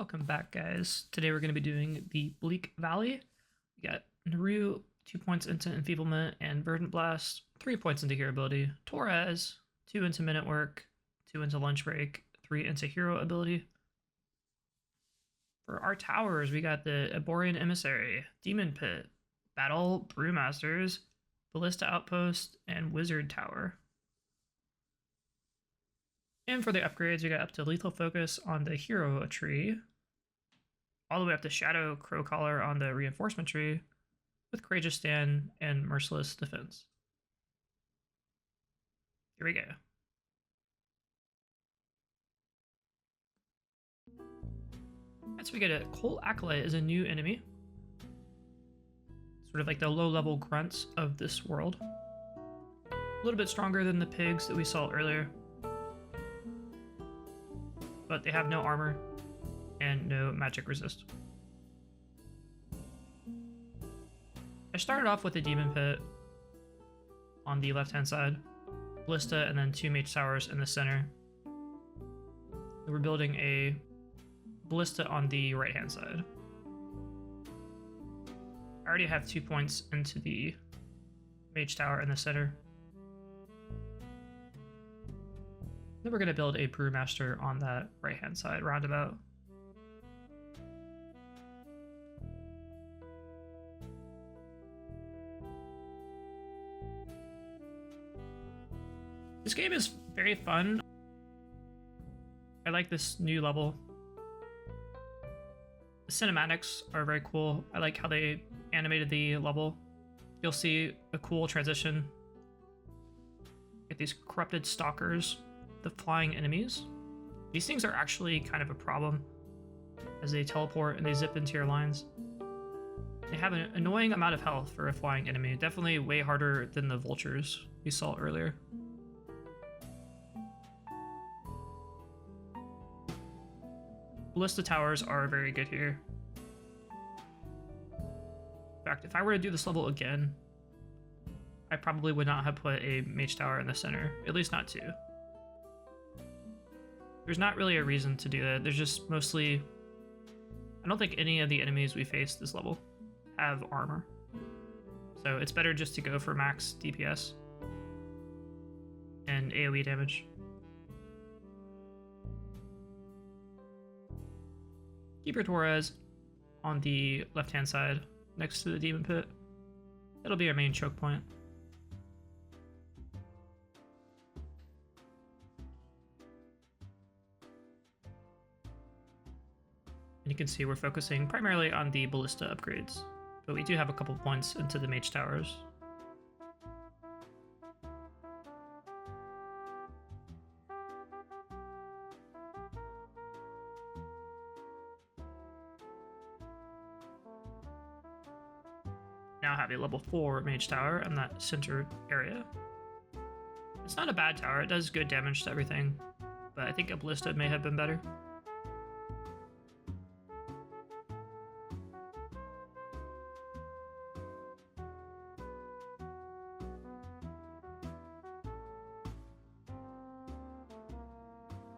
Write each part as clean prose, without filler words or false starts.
Welcome back, guys. Today we're going to be doing the Bleak Valley. We got Naru, 2 points into Enfeeblement and Verdant Blast, 3 points into Hero Ability. Torres, 2 into Minute Work, 2 into Lunch Break, 3 into Hero Ability. For our towers, we got the Aborian Emissary, Demon Pit, Battle Brewmasters, Ballista Outpost, and Wizard Tower. And for the upgrades, we got up to Lethal Focus on the Hero tree, all the way up to Shadow Crow Collar on the Reinforcement tree, with Courageous Stand and Merciless Defense. Here we go. Right, so we get a Colt Acolyte as a new enemy. Sort of like the low-level grunts of this world. A little bit stronger than the pigs that we saw earlier. But they have no armor and no magic resist. I started off with a Demon Pit on the left-hand side, Ballista, and then 2 Mage Towers in the center. We're building a Ballista on the right-hand side. I already have 2 points into the Mage Tower in the center. Then we're going to build a Brewmaster on that right-hand side roundabout. This game is very fun. I like this new level. The cinematics are very cool. I like how they animated the level. You'll see a cool transition. Get these corrupted stalkers, the flying enemies. These things are actually kind of a problem as they teleport and they zip into your lines. They have an annoying amount of health for a flying enemy, definitely way harder than the vultures we saw earlier. Ballista towers are very good here. In fact, if I were to do this level again, I probably would not have put a Mage Tower in the center, at least not 2. There's not really a reason to do that. There's just mostly... I don't think any of the enemies we face this level have armor. So it's better just to go for max DPS and AoE damage. Keep your Torres on the left-hand side next to the Demon Pit. That'll be our main choke point. And you can see we're focusing primarily on the Ballista upgrades, but we do have a couple points into the Mage Towers. Now have a level 4 Mage Tower in that center area. It's not a bad tower, it does good damage to everything, but I think a Ballista may have been better.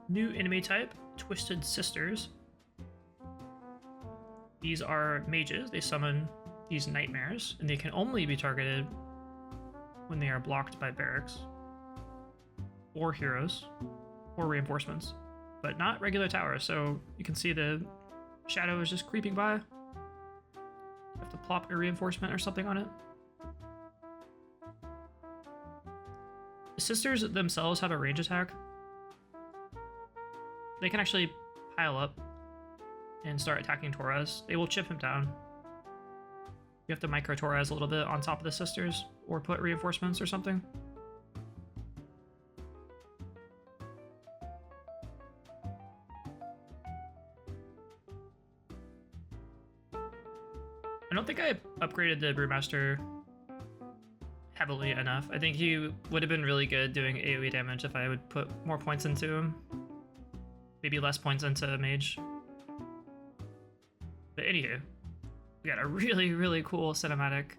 New enemy type, Twisted Sisters. These are mages. They summon these nightmares, and they can only be targeted when they are blocked by barracks, or heroes, or reinforcements, but not regular towers. So you can see the shadow is just creeping by. You have to plop a reinforcement or something on it. The sisters themselves have a range attack. They can actually pile up and start attacking Torres. They will chip him down. You have to micro Torres a little bit on top of the sisters, or put reinforcements or something. I don't think I upgraded the Brewmaster heavily enough. I think he would have been really good doing AoE damage if I would put more points into him. Maybe less points into Mage. But anywho, we got a really, really cool cinematic,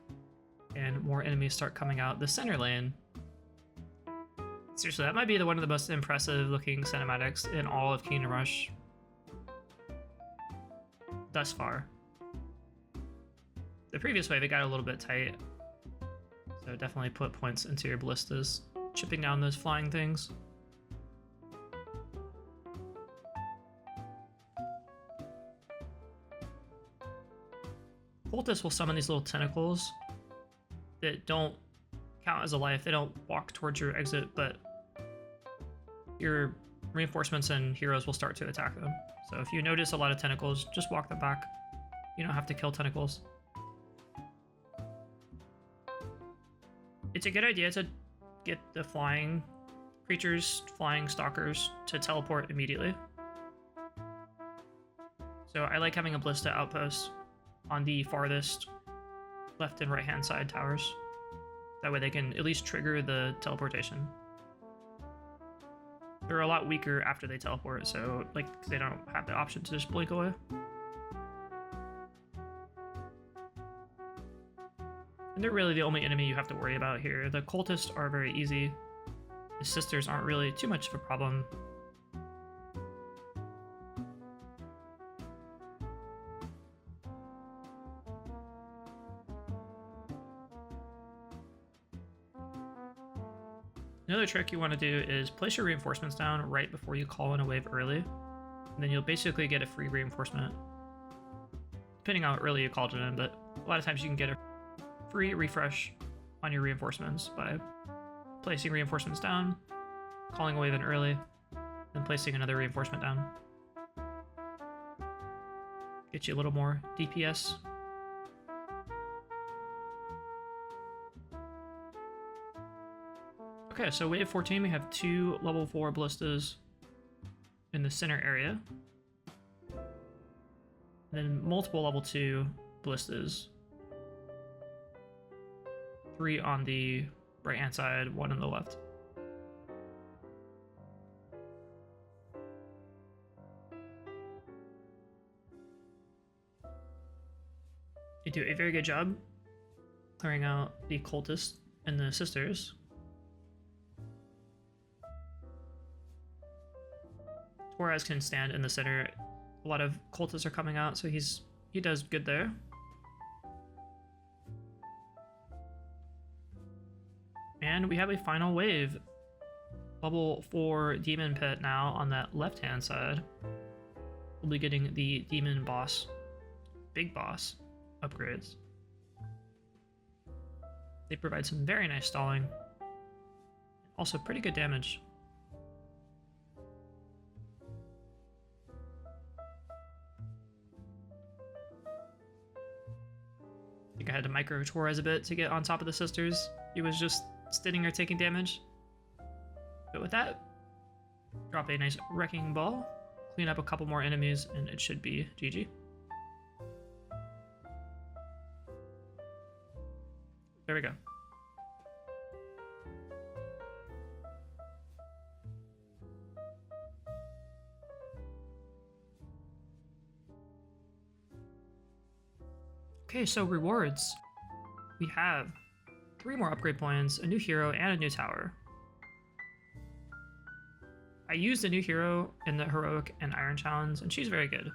and more enemies start coming out the center lane. Seriously, that might be one of the most impressive looking cinematics in all of Kingdom Rush. thus far. The previous wave, it got a little bit tight. So definitely put points into your ballistas, chipping down those flying things. Cultists will summon these little tentacles that don't count as a life. They don't walk towards your exit, but your reinforcements and heroes will start to attack them. So if you notice a lot of tentacles, just walk them back. You don't have to kill tentacles. It's a good idea to get the flying creatures, flying stalkers, to teleport immediately. So I like having a ballista outpost on the farthest left and right hand side towers. That way they can at least trigger the teleportation. They're a lot weaker after they teleport, so like they don't have the option to just blink away. And they're really the only enemy you have to worry about here. The cultists are very easy. The sisters aren't really too much of a problem. Another trick you want to do is place your reinforcements down right before you call in a wave early. And then you'll basically get a free reinforcement. Depending on how early you called it in, but a lot of times you can get a free refresh on your reinforcements by placing reinforcements down, calling a wave in early, then placing another reinforcement down. Get you a little more DPS. Okay, so wave 14, we have 2 level 4 ballistas in the center area. And then multiple level 2 ballistas. 3 on the right hand side, 1 on the left. You do a very good job clearing out the cultists and the sisters. Torres can stand in the center. A lot of cultists are coming out, so he does good there. And we have a final wave. Level 4 demon pit now on that left-hand side. We'll be getting the demon boss, big boss upgrades. They provide some very nice stalling. Also pretty good damage. I think I had to micro Torres a bit to get on top of the sisters. He was just standing there taking damage. But with that, drop a nice wrecking ball, clean up a couple more enemies, and it should be GG. There we go. Okay, so rewards. We have 3 more upgrade points, a new hero, and a new tower. I used a new hero in the Heroic and Iron Challenge, and she's very good.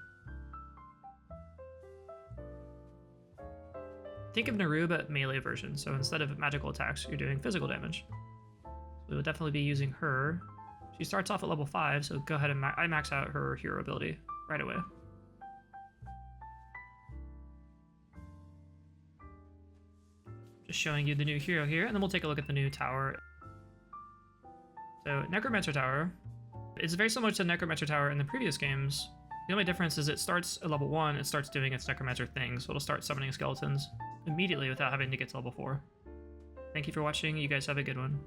Think of Naru, but melee version, so instead of magical attacks, you're doing physical damage. We will definitely be using her. She starts off at level 5, so go ahead and I max out her hero ability right away. Just showing you the new hero here, and then we'll take a look at the new tower. So, Necromancer Tower. It's very similar to Necromancer Tower in the previous games. The only difference is it starts at level 1, it starts doing its Necromancer thing, so it'll start summoning skeletons immediately without having to get to level 4. Thank you for watching, you guys have a good one.